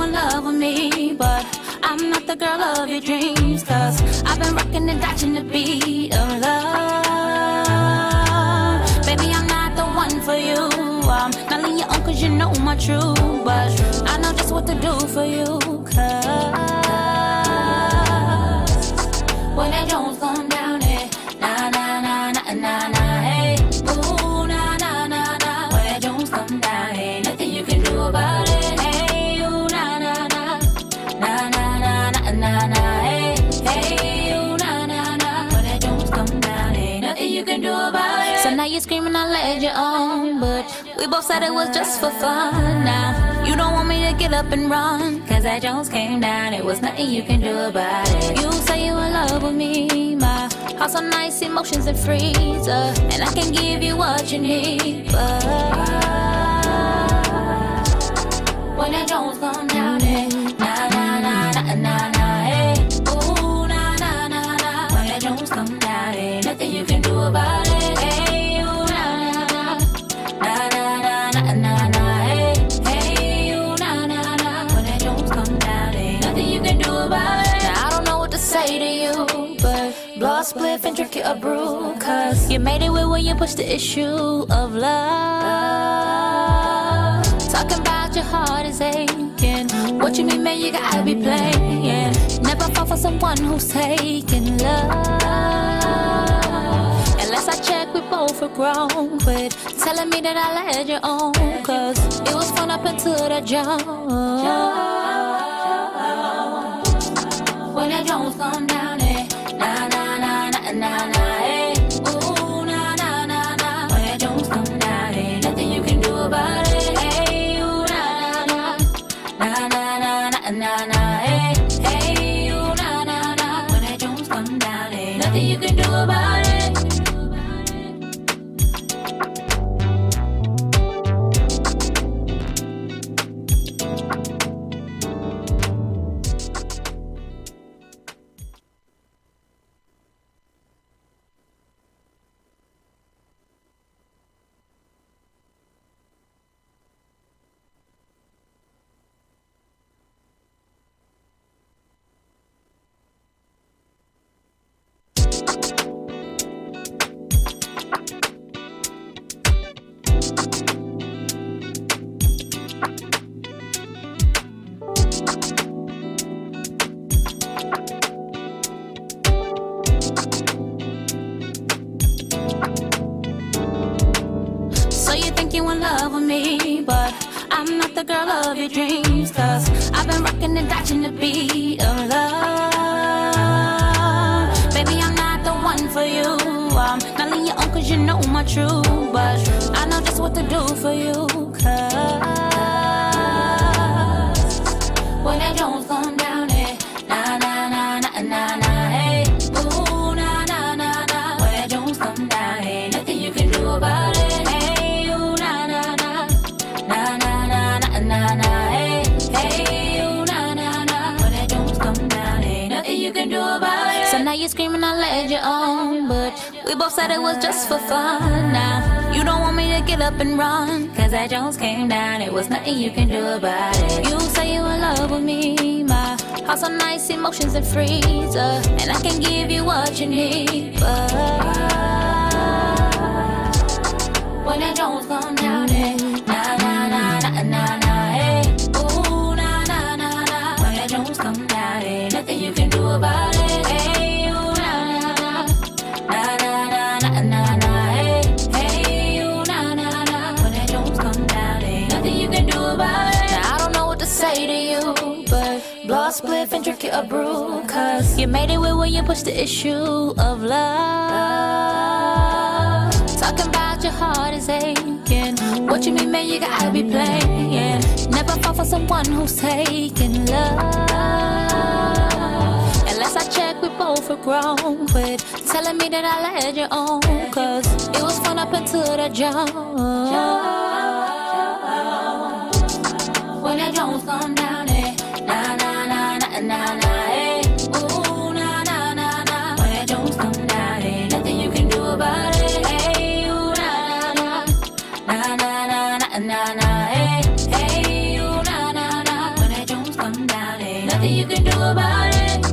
you in love with me, but I'm not the girl of your dreams. Cause I've been rocking and dodging the beat of love. Baby, I'm not the one for you. I'm not letting you on cause you know my truth. But I know just what to do for you. Cause when that Jones come down, hey, na na na na na na, hey, ooh na na na na. When that Jones come down, hey, nothing you can do about it, hey, ooh na na na na na na na na na, hey, hey, ooh na na na. When that Jones come down, hey, nothing you can do about it. So now you're screaming, I led you on, but we both said it was just for fun. Now you don't want me to get up and run, cause that Jones came down, it was nothing you can do about it. You say you in love with me, my house on nice emotions and freezer, and I can give you what you need, but when that Jones come down, hey, na na na na na na, hey, ooh na na na na. When that Jones come down, hey, nothing you can do about it, hey, ooh na na na na na na na na, hey, hey, ooh na na na. When that Jones come down, hey, nothing you can do about it. Now I don't know what to say to you, but blow a spliff and drink it a brew, cause you made it weird when you pushed the issue of love. Talking about your heart is aching. What you mean, man, you gotta be playing. Never fall for someone who's taking love. Unless I check, we both are grown. Quit telling me that I led you on, cause it was fun up until the jump. When that Jones come down, eh, na na na na na na, eh, ooh na na na na. When that Jones come down, eh, nothing you can do about it, hey, ooh na na na na na na na na, hey, hey, ooh na na na. When that Jones come down, eh, nothing you can do about it. So you think you in love with me, but I'm not the girl of your dreams. Cause I've been rocking and dodging the beat of love. Baby, I'm not the one for you. I'm not letting you on cause you know my truth. But I know just what to do for you. Cause when that Jones come down, hey, na na na na na na, hey, ooh na na na na. When that Jones come down, hey, nothing you can do about it, hey, ooh na na na na na na na na, hey, hey, ooh na na na. When that Jones come down, hey, nothing you can do about it. So now you're screaming, I led you on, but we both said it was just for fun. Now you don't want me to get up and run, cause that Jones came down, it was nothing you can do about it. You say you in love with me, my house on nice emotions and freezer, and I can give you what you need, but when that Jones come down, hey, na na na na na na, hey, ooh na na na na. When that Jones come down, hey, nothing you can do about it, hey, ooh na na na na na na na, hey, hey, ooh na na na. When that Jones come down, hey, nothing you can do about it. Now I don't know what to say to you, but blow a spliff and drink it a brew, cause you made it weird when you pushed the issue of love. Talking about your heart is aching. What you mean, man, you gotta be playing. Never fall for someone who's taking love. Unless I check, we both are grown. Quit telling me that I led you on, cause it was fun up until the jump. When that Jones come down, eh, na na na na na na, hey, ooh na na na na. When that Jones come down, hey, nothing you can do about it, hey, ooh na na na na na na na na, hey, hey, ooh na na na. When that Jones nothing you can do about it.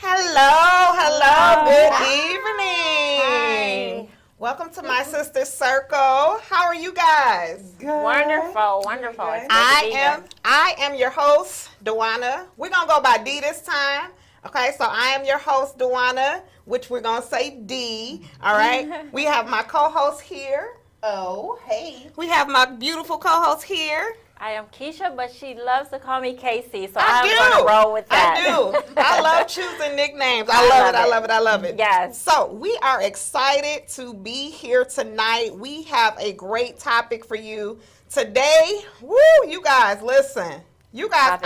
Hello, good evening. Welcome to My Sister's Circle. How are you guys? Good. Wonderful. It's good I am your host, Dewana. We're gonna go by D this time. Okay, so I am your host, Dewana, which we're gonna say D. All right. We have my co-host here. Oh, hey. We have my beautiful co-host here. I am Keisha, but she loves to call me Casey, so I'm going to roll with that. I do. I love choosing nicknames. I love it. Yes. So we are excited to be here tonight. We have a great topic for you today. Woo, you guys, listen. You guys,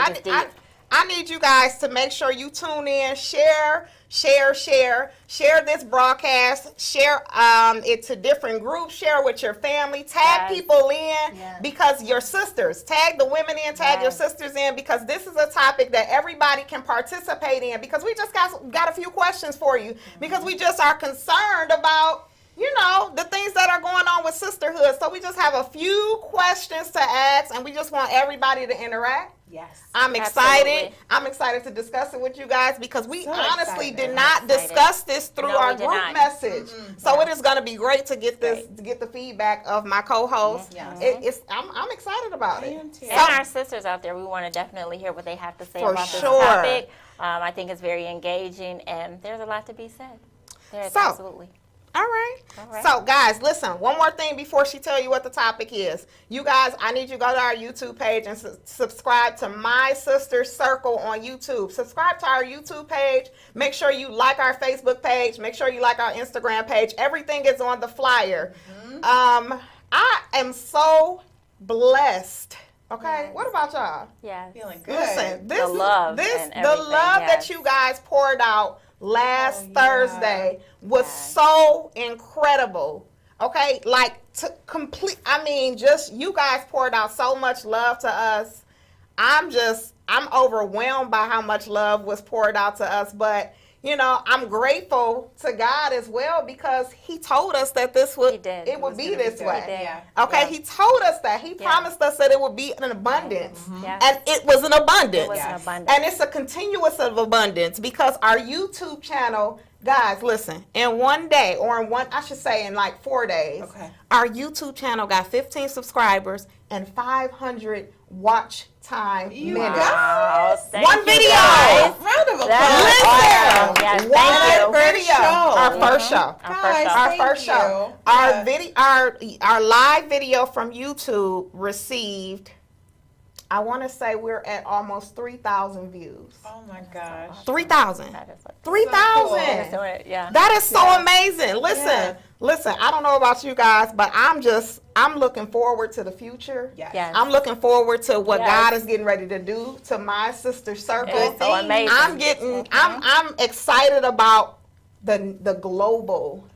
I need you guys to make sure you tune in, share this broadcast, share it to different groups, share with your family, tag people in because your sisters, tag the women in, tag your sisters in, because this is a topic that everybody can participate in, because we just got a few questions for you, because we just are concerned about, you know, the things that are going on with sisterhood. So we just have a few questions to ask, and we just want everybody to interact. Yes. I'm excited. Absolutely. I'm excited to discuss it with you guys, because we honestly did not discuss this through our group message. So it is going to be great to get this, to get the feedback of my co-host. I'm excited about it. And our sisters out there, we want to definitely hear what they have to say about this topic. I think it's very engaging, and there's a lot to be said. There's absolutely. All right. So, guys, listen, one more thing before she tell you what the topic is. You guys, I need you to go to our YouTube page and subscribe to My Sister's Circle on YouTube. Subscribe to our YouTube page. Make sure you like our Facebook page. Make sure you like our Instagram page. Everything is on the flyer. I am so blessed. Okay, what about y'all? Yeah. Feeling good. Listen, the love that you guys poured out last Thursday was so incredible. Okay, like just you guys poured out so much love to us. I'm overwhelmed by how much love was poured out to us, but you know, I'm grateful to God as well, because He told us that it would be this way. Okay, He told us that. He promised us that it would be an abundance, and it was an abundance. And it's a continuous of abundance, because our YouTube channel, guys, listen, in one day, or in like 4 days, our YouTube channel got 15 subscribers and 500 watch time minutes. Wow, one video. Round of applause. Listen, yes, one video. Our first show. Our first show. Our live video from YouTube received, I want to say we're at almost 3,000 views. Oh my gosh. 3,000. 3,000. Yeah. That is so amazing. Listen, I don't know about you guys, but I'm looking forward to the future. Yes. I'm looking forward to what God is getting ready to do to My Sister's Circle. It's so amazing. I'm excited about the global,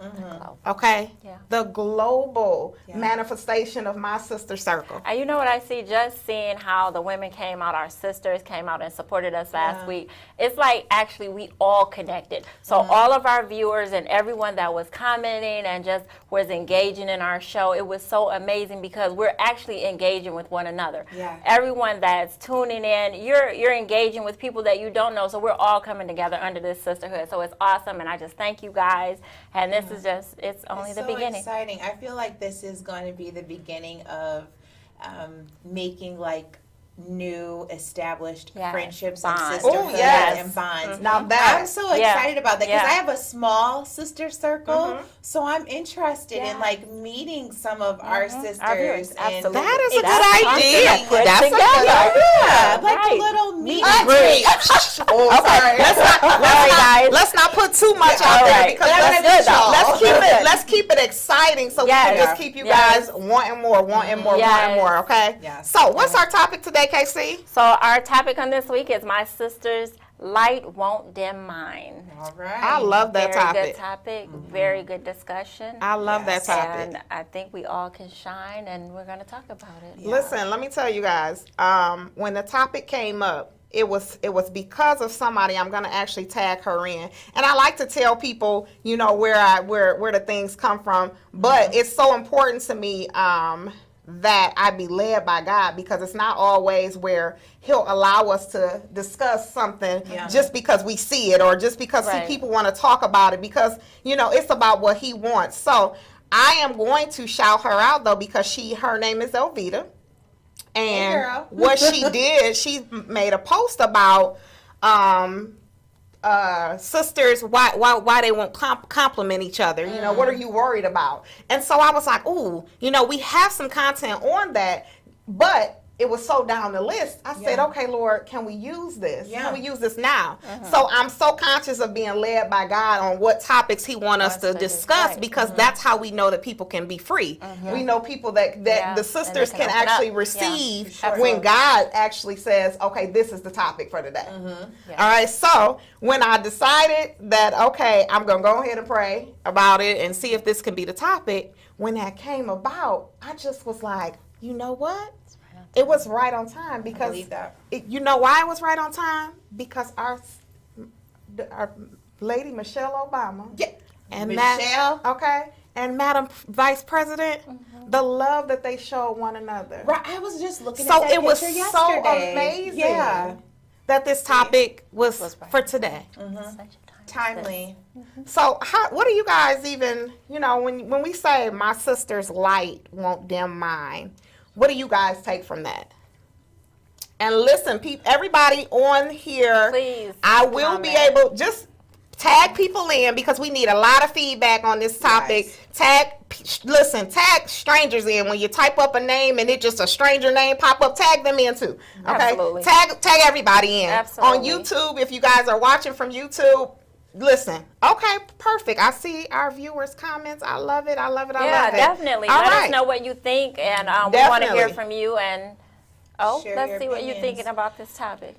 the global manifestation of My Sister's Circle. And you know what I see, just seeing how the women came out, our sisters came out and supported us last week. It's like actually we all connected. So all of our viewers and everyone that was commenting and just was engaging in our show, it was so amazing, because we're actually engaging with one another. Everyone that's tuning in, you're engaging with people that you don't know. So we're all coming together under this sisterhood. So it's awesome, and I just thank you guys. And this is just, it's only the beginning. It's exciting. I feel like this is going to be the beginning of making like new established friendships and sisterhood and bonds. Now that I'm so excited about that, because I have a small sister circle, so I'm interested in like meeting some of our sisters. Absolutely. That is a good idea. That's a good idea. Like a little meet and greet. Let's not put too much out there, because let's keep it exciting, so we can just keep you guys wanting more. Okay. So what's our topic today, KC? So our topic on this week is My Sister's Light Won't Dim Mine. All right. I love that topic. Very good topic. Very good discussion. I love that topic. And I think we all can shine, and we're going to talk about it. Listen, let me tell you guys, when the topic came up, it was because of somebody. I'm gonna actually tag her in, and I like to tell people, you know, where the things come from. But it's so important to me that I be led by God, because it's not always where He'll allow us to discuss something just because we see it, or just because people want to talk about it, because, you know, it's about what He wants. So I am going to shout her out though, because her name is Elvita. And what she did, she made a post about sisters, why they won't compliment each other. You know, what are you worried about? And so I was like, ooh, you know, we have some content on that, but it was so down the list. I said, okay, Lord, can we use this? Can we use this now? So I'm so conscious of being led by God on what topics He wants us to discuss, because that's how we know that people can be free. We know people that the sisters can actually receive when God actually says, okay, this is the topic for today. All right, so when I decided that, okay, I'm going to go ahead and pray about it and see if this can be the topic, when that came about, I just was like, you know what? It was right on time, because you know why it was right on time? Because our lady Michelle Obama and and Madam Vice President, the love that they showed one another. Right, I was just looking at that picture yesterday. So it was so amazing that this topic was for today. Timely. So what do you guys even, you know, when we say my sister's light won't dim mine, what do you guys take from that? And listen, everybody on here, please, I will be able, just tag people in, because we need a lot of feedback on this topic. Tag strangers in. When you type up a name and it just a stranger name pop up, tag them in too. Okay, absolutely. Tag everybody in. Absolutely. On YouTube, if you guys are watching from YouTube. Listen, okay, perfect. I see our viewers' comments. I love it. I love it. I love it. Yeah, definitely. Let us know what you think, and we want to hear from you. And let's see what you're thinking about this topic.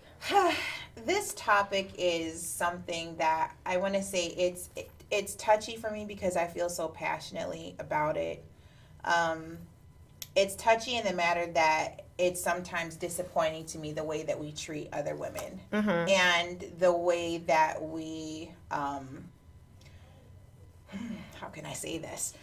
This topic is something that I want to say it's touchy for me, because I feel so passionately about it. It's touchy in the matter that it's sometimes disappointing to me the way that we treat other women, and the way that we, how can I say this?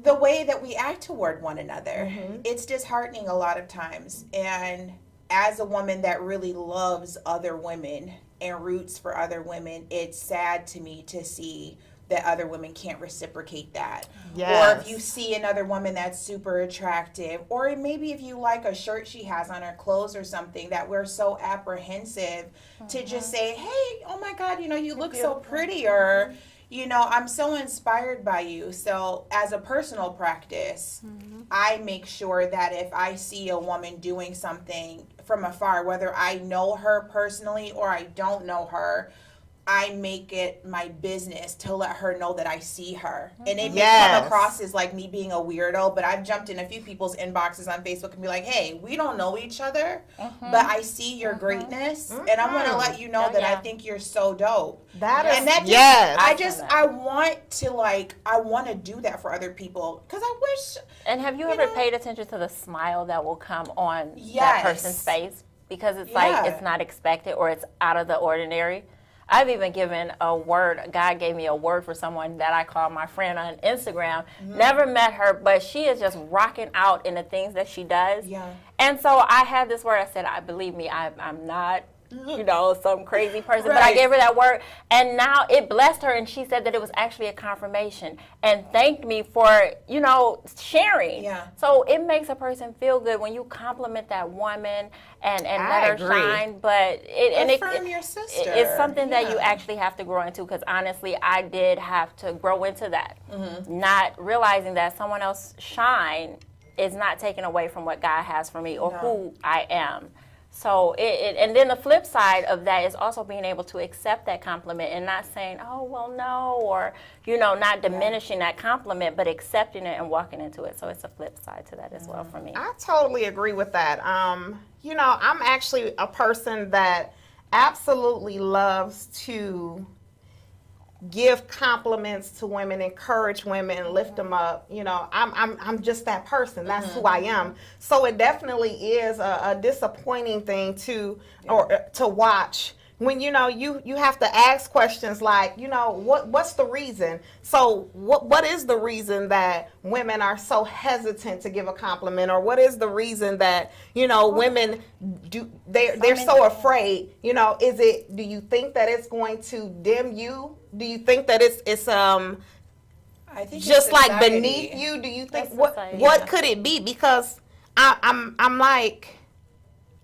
The way that we act toward one another. It's disheartening a lot of times. And as a woman that really loves other women and roots for other women, it's sad to me to see that other women can't reciprocate that. Or if you see another woman that's super attractive, or maybe if you like a shirt she has on her clothes or something, that we're so apprehensive to just say, hey, oh my God, you know, you look so pretty, or, you know, I'm so inspired by you. So as a personal practice, I make sure that if I see a woman doing something from afar, whether I know her personally or I don't know her, I make it my business to let her know that I see her. And it may come across as like me being a weirdo, but I've jumped in a few people's inboxes on Facebook and be like, hey, we don't know each other, but I see your greatness, and I want to let you know that I think you're so dope. I want to do that for other people, because I wish. And have you ever paid attention to the smile that will come on that person's face? Because it's like it's not expected, or it's out of the ordinary. I've even given a word. God gave me a word for someone that I call my friend on Instagram. Never met her, but she is just rocking out in the things that she does. And so I had this word. I said, believe me, I'm not, you know, some crazy person, but I gave her that word, and now it blessed her, and she said that it was actually a confirmation, and thanked me for, you know, sharing. So it makes a person feel good when you compliment that woman and let her shine. But it's something that you actually have to grow into, because honestly, I did have to grow into that, not realizing that someone else shine is not taken away from what God has for me or who I am. So and then the flip side of that is also being able to accept that compliment and not saying, oh, well, no, or, you know, not diminishing that compliment, but accepting it and walking into it. So it's a flip side to that as well for me. I totally agree with that. You know, I'm actually a person that absolutely loves to give compliments to women, encourage women, and lift them up. You know, I'm just that person. That's who I am. So it definitely is a disappointing thing to watch. When you know you have to ask questions like, you know, what's the reason? So what is the reason that women are so hesitant to give a compliment, or what is the reason that, you know, women they're so afraid? You know, do you think that it's going to dim you? Do you think that it's I think just it's like society. beneath you? Do you think That's what society. could it be? Because I'm like,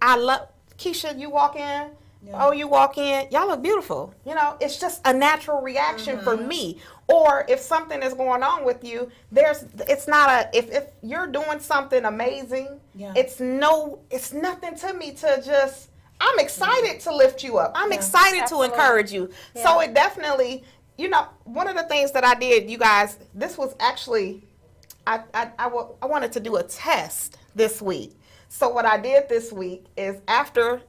I love Keisha. You walk in. Yeah. Oh, you walk in, y'all look beautiful. You know, it's just a natural reaction for me. Or if something is going on with you, it's not if you're doing something amazing, it's nothing to me to just, I'm excited to lift you up. I'm excited Absolutely. to encourage you. Yeah. So it definitely, you know, one of the things that I did, you guys, this was actually, I wanted to do a test this week. So what I did this week is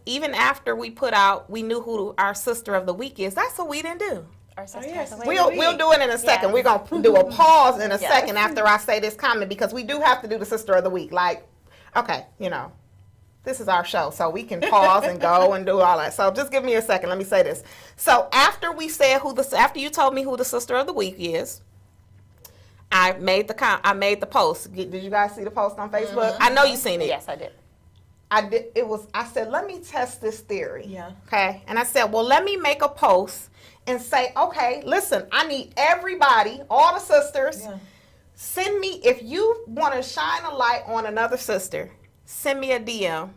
even after we put out, we knew who our sister of the week is. That's what we didn't do. Our sister yes. of the week. We'll do it in a second. Yes. We're gonna do a pause in a Yes. second after I say this comment, because we do have to do the sister of the week. Like, okay, you know, this is our show, so we can pause and go and do all that. So just give me a second. Let me say this. So after we said after you told me who the sister of the week is, I made the post. Did you guys see the post on Facebook? I know you seen it. Yes, I did. I said, let me test this theory. Yeah. Okay. And I said, well, let me make a post and say, okay, listen, I need everybody, all the sisters, send me, if you want to shine a light on another sister, send me a DM.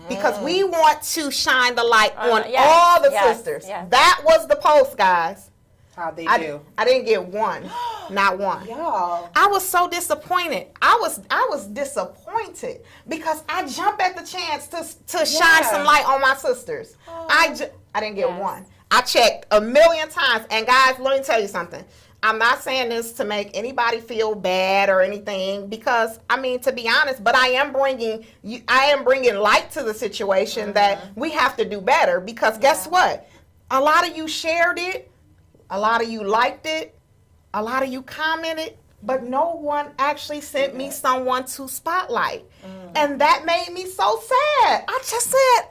Because we want to shine the light on all the sisters. Yes. That was the post, guys. How'd they I do? didn't get one. Not one. Y'all. I was so disappointed. I was disappointed because I jumped at the chance to shine some light on my sisters. I didn't get one. I checked a million times. And guys, let me tell you something. I'm not saying this to make anybody feel bad or anything, because I mean, to be honest, but I am bringing light to the situation that we have to do better, because guess what? A lot of you shared it. A lot of you liked it. A lot of you commented, but no one actually sent me someone to spotlight. And that made me so sad. I just said,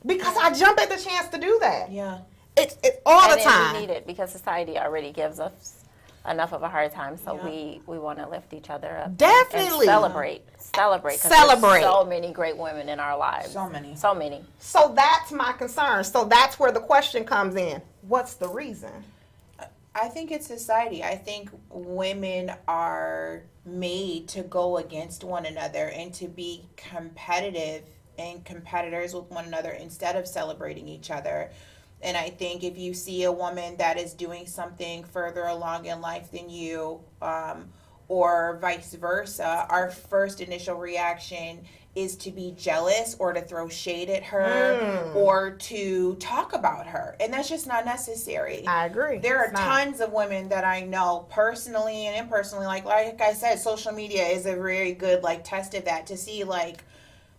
because I jumped at the chance to do that. Yeah. It's all the And time. we need it because society already gives us enough of a hard time, so we want to lift each other up. Definitely. And celebrate. 'Cause Celebrate. There's so many great women in our lives. So many. So many. So that's my concern. So that's where the question comes in. What's the reason? I think it's society. I think women are made to go against one another and to be competitive and competitors with one another instead of celebrating each other. And I think if you see a woman that is doing something further along in life than you, or vice versa, our first initial reaction is to be jealous or to throw shade at her or to talk about her. And that's just not necessary. I agree. There are It's not. tons of women that I know personally and impersonally, like I said, social media is a very good test of that, to see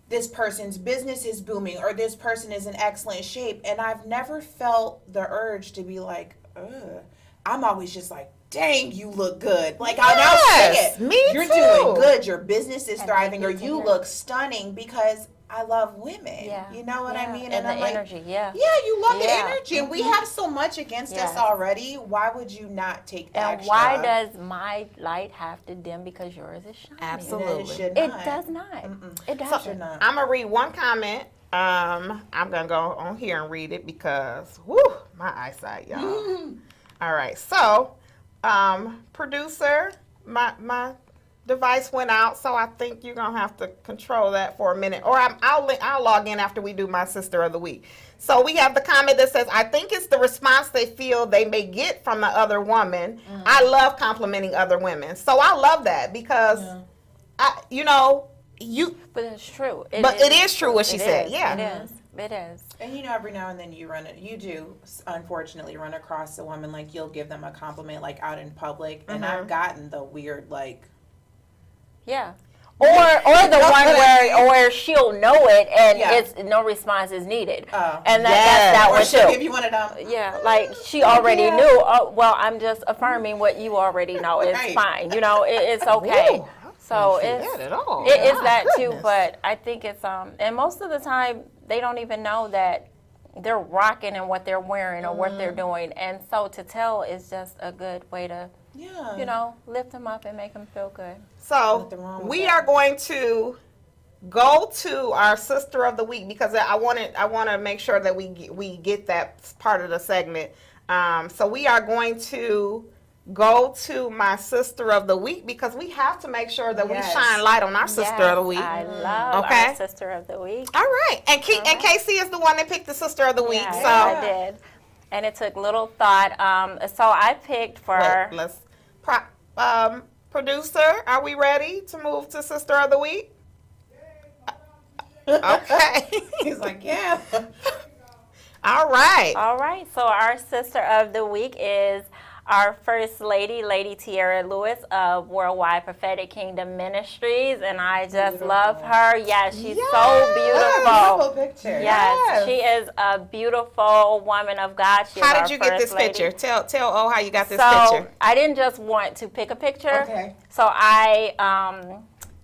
this person's business is booming or this person is in excellent shape. And I've never felt the urge to be like, ugh. I'm always just like, dang, you look good. I'll now say Yes, it. me You're too. doing good. Your business is And thriving, or thank you, you Taylor. look stunning, because I love women. Yeah. You know what I mean? And I'm the like, energy, yeah. yeah, you love the Yeah. energy. And we have so much against us Yes. already. Why would you not take the And extra? why does my light have to dim because yours is shining? Absolutely. It should It not. does not. It So, does should not. I'm gonna read one comment. I'm gonna go on here and read it because, whoo, my eyesight, y'all. All right, so, producer, my device went out, so I think you're gonna have to control that for a minute, or I'll log in after we do my sister of the week. So we have the comment that says, I think it's the response they feel they may get from the other woman. I love complimenting other women, so I love that because, But it's true. It is true what she It said. is. Yeah. It is. It is. And every now and then you do unfortunately run across a woman, you'll give them a compliment out in public, and I've gotten the weird Yeah. Or the one where she'll know it and Yeah. it's no response is needed. Oh. And Yes. that's that Or one she'll too. give you one of them. Yeah, like she already knew. Oh, well, I'm just affirming what you already know. It's Right. fine. You know, it's okay. Ooh, So I didn't see it's that at all. it is My that too. goodness. But I think it's and most of the time they don't even know that they're rocking and what they're wearing or what they're doing. And so to tell is just a good way to Yeah. you know lift them up and make them feel good. So Nothing wrong with we that. are going to go to our sister of the week because I want to make sure that we get that part of the segment. So we are going to go to my sister of the week because we have to make sure that Yes. we shine light on our sister of the week. I love Okay. our sister of the week. All right, and Casey is the one that picked the sister of the week. Yes, So I did. And it took little thought. So I picked for let's producer. Are we ready to move to sister of the week? Okay. He's like, yeah. All right. All right, so our sister of the week is our First Lady, Lady Tierra Lewis of Worldwide Prophetic Kingdom Ministries, and I just love her. Yes, she's so beautiful. Beautiful picture. Yes, she is a beautiful woman of God. She is How our did you get this First Lady. picture? Tell how you got this So picture. I didn't just want to pick a picture. Okay. So I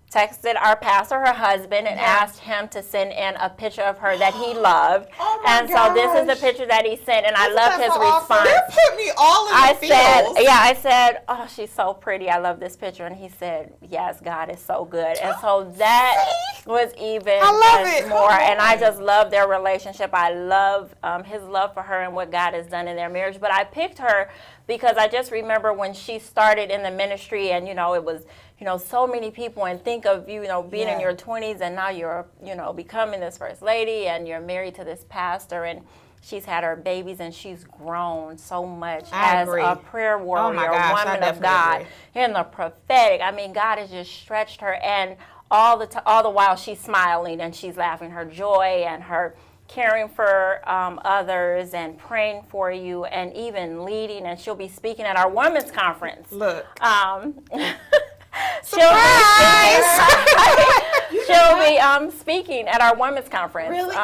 texted our pastor, her husband, and Yeah. asked him to send in a picture of her that he loved. Oh my and so this is the gosh. picture that he sent, and I Isn't loved that his so awesome? response. That put me all in I the said, feels. I said, oh, she's so pretty. I love this picture. And he said, yes, God is so good. And so that was even I love just it. more. Come And I on. just love their relationship. I love his love for her and what God has done in their marriage. But I picked her because I just remember when she started in the ministry and, it was, so many people and think of you, being in Yeah. your 20s and now you're, becoming this first lady and you're married to this pastor and she's had her babies and she's grown so much I as agree. a prayer warrior, my gosh, I woman of definitely God, agree. in the prophetic. I mean, God has just stretched her, and all the while she's smiling and she's laughing, her joy and her caring for others and praying for you and even leading. And she'll be speaking at our women's conference. Look. She'll be speaking at our women's conference. Really?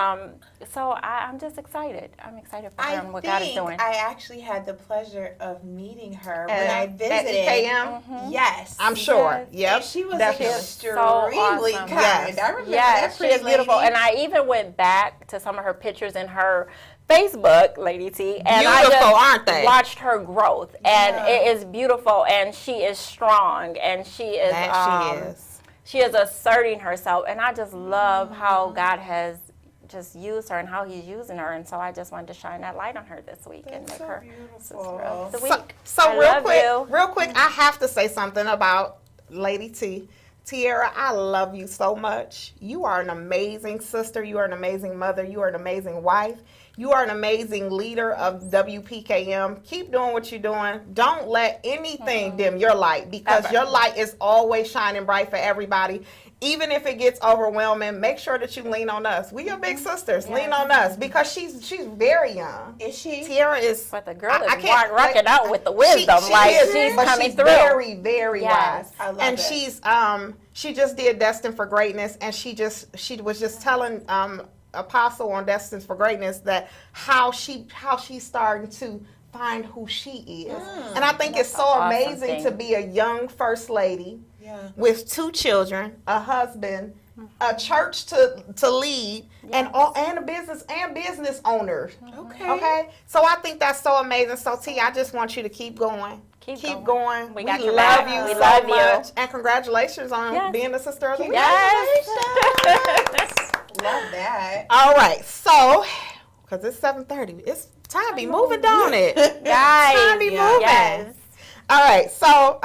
So I'm just excited. I'm excited for her and what God is doing. I actually had the pleasure of meeting her when At- I at visited. EKM? Yes. I'm sure. Yes. Yep. And she was Definitely. extremely awesome. kind. Yes. I remember Yeah, that she pretty is beautiful. lady. And I even went back to some of her pictures in her Facebook, Lady T, and I Beautiful, just aren't they? watched her growth, and Yeah. it is beautiful, and she is strong, and she is That she is. she is asserting herself, and I just love how God has just used her and how He's using her, and so I just wanted to shine that light on her this week and make so her beautiful. sister of the So, week. so I love you. real quick, I have to say something about Lady T. Tierra, I love you so much. You are an amazing sister. You are an amazing mother. You are an amazing wife. You are an amazing leader of WPKM. Keep doing what you're doing. Don't let anything dim your light because your light is always shining bright for everybody. Even if it gets overwhelming, make sure that you lean on us. We your big sisters. Lean on us because she's very young. Is she? Tierra is. But the girl I is can't- rocking out with the wisdom, She like is, she's but coming she's through. very, very Yes. wise. I love and it. she's she just did Destined for Greatness, and she was just telling Apostle on Destined for Greatness that how she's starting to find who she is. And I think it's so an awesome amazing thing. to be a young first lady Yeah. with 2 children, a husband, a church to lead, and business owners. Okay. Okay, so I think that's so amazing. So T, I just want you to keep going. Keep going. We got your love back. you We so love you. much, and congratulations on Yes. being the sister of the week. Yes. Love that. All right, so because it's 7:30, it's time to be moving, don't it? Guys, Time to be moving. yes. All right, so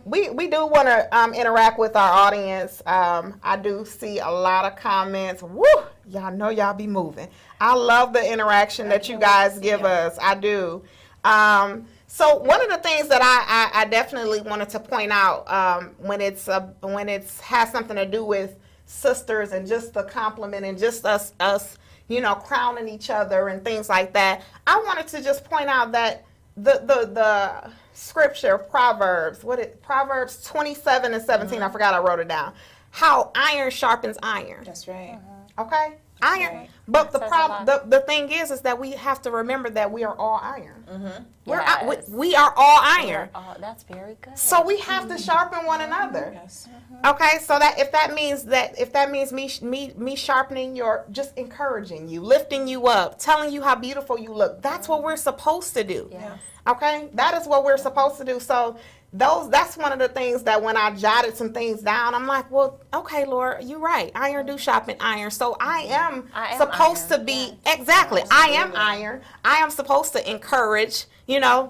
we do want to interact with our audience. I do see a lot of comments. Woo! Y'all know y'all be moving. I love the interaction that you guys give us. I do. So one of the things that I definitely wanted to point out when it's has something to do with sisters and just the compliment and just us crowning each other and things like that. I wanted to just point out that the scripture Proverbs 27 and 17, I forgot I wrote it down. how iron sharpens iron. That's right. Okay? Iron. Right. But the Says a problem, lot. the thing is that we have to remember that we are all iron. Yes. We are all iron. Oh, that's very good. So we have to sharpen one another. Yes. Okay, so that if that means me sharpening your, just encouraging you, lifting you up, telling you how beautiful you look, that's what we're supposed to do. Yeah. Okay, that is what we're supposed to do. So that's one of the things that when I jotted some things down, I'm like, well, okay, Lord, you're right. Iron do sharpen iron. So I am supposed iron. to be exactly. I am iron. I am supposed to encourage.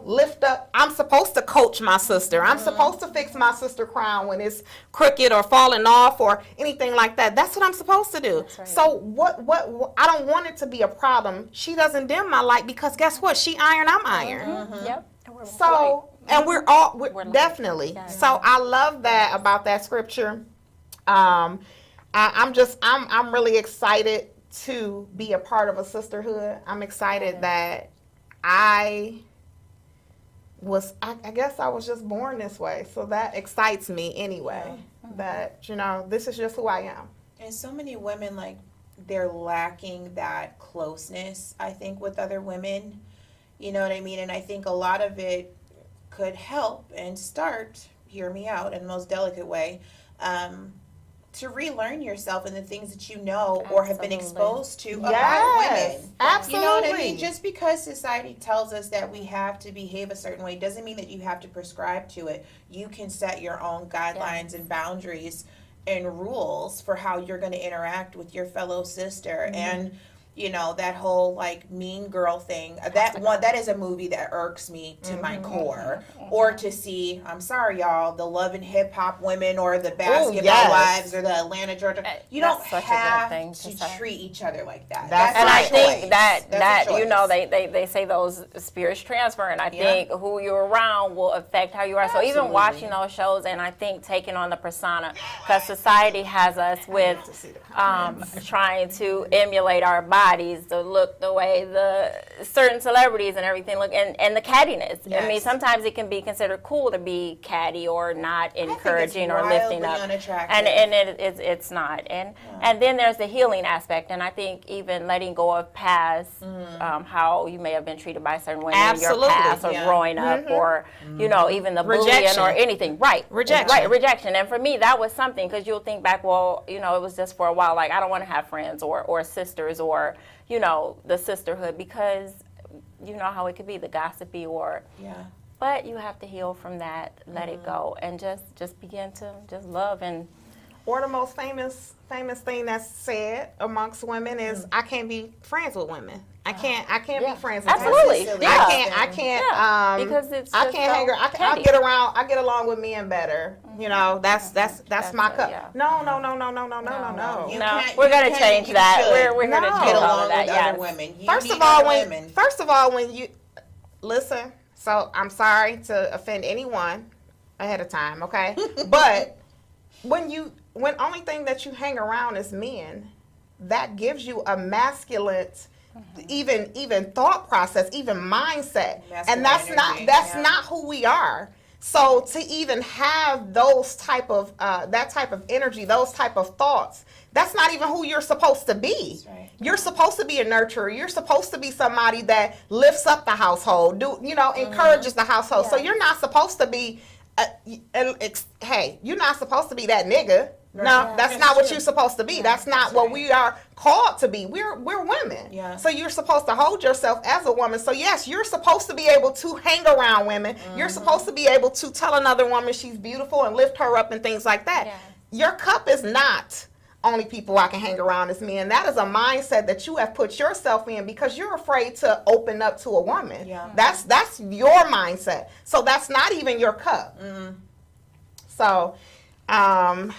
Lift up. I'm supposed to coach my sister. I'm supposed to fix my sister crown when it's crooked or falling off or anything like that. That's what I'm supposed to do. right. So what I don't want it to be a problem. She doesn't dim my light because guess what? She iron, I'm iron. Yep. And we're So, and we're We're definitely. like, yeah. So I love that about that scripture. I'm really excited to be a part of a sisterhood. I'm excited that I guess I was just born this way. So that excites me anyway. That, this is just who I am. And so many women, like, they're lacking that closeness, I think, with other women. You know what I mean? And I think a lot of it could help and start, hear me out in the most delicate way, to relearn yourself and the things that you know or have been Absolutely. exposed to about Yes, women. absolutely. You know what I mean? Just because society tells us that we have to behave a certain way doesn't mean that you have to prescribe to it. You can set your own guidelines and boundaries and rules for how you're going to interact with your fellow sister. And that whole like Mean Girl thing, that is a movie that irks me to my core. Or to see, I'm sorry y'all, the Love and Hip Hop women or the Basketball yes. Wives or the Atlanta Georgia, you don't That's such a good have thing to to say. treat each other like that. That's And I right. think That's a that choice. they say those spirits transfer, and I think who you're around will affect how you are. So even Absolutely. watching those shows, and I think taking on the persona, because society has us with trying to emulate our bodies to look the way the certain celebrities and everything look, and the cattiness. I mean, Yes. sometimes it can be considered cool to be catty or not it's encouraging or lifting wildly up, unattractive. and it's not. And then there's the healing aspect, and I think even letting go of past, how you may have been treated by certain women Absolutely. in your past or Yeah. growing up, or even the bullying Rejection. or anything. Right, Rejection. Right, rejection. And for me, that was something, because you'll think back, well, it was just for a while. Like, I don't want to have friends or sisters or the sisterhood, because you know how it could be, the gossipy or. Yeah. But you have to heal from that, let it go, and just begin to just love. And Or the most famous thing that's said amongst women is, I can't be friends with women. I can't be friends with absolutely, women. yeah. I can't Yeah, because it's I just can't hang so around. petty. I get along with men better. That's my it, cup. yeah. No. You no, can't- we're you gonna can't- change you that. should We're gonna No. change get all along of that. with Yes. other women. You First need of all, other women. when you listen, so I'm sorry to offend anyone ahead of time, okay? But when only thing that you hang around is men, that gives you a masculine even thought process, even mindset. And Masculine that's energy, not who we are. So to even have those type of that type of energy, those type of thoughts, that's not even who you're supposed to be. That's right. You're supposed to be a nurturer. You're supposed to be somebody that lifts up the household, encourages the household. So you're not supposed to be hey, you're not supposed to be that nigga. No, Yeah. that's not what you're supposed to be. That's not what we are called to be. We're women. Yeah. So you're supposed to hold yourself as a woman. So yes, you're supposed to be able to hang around women. You're supposed to be able to tell another woman she's beautiful and lift her up and things like that. Yeah. Your cup is not only people I can hang around as men. That is a mindset that you have put yourself in because you're afraid to open up to a woman. Yeah. That's your mindset. So that's not even your cup. So that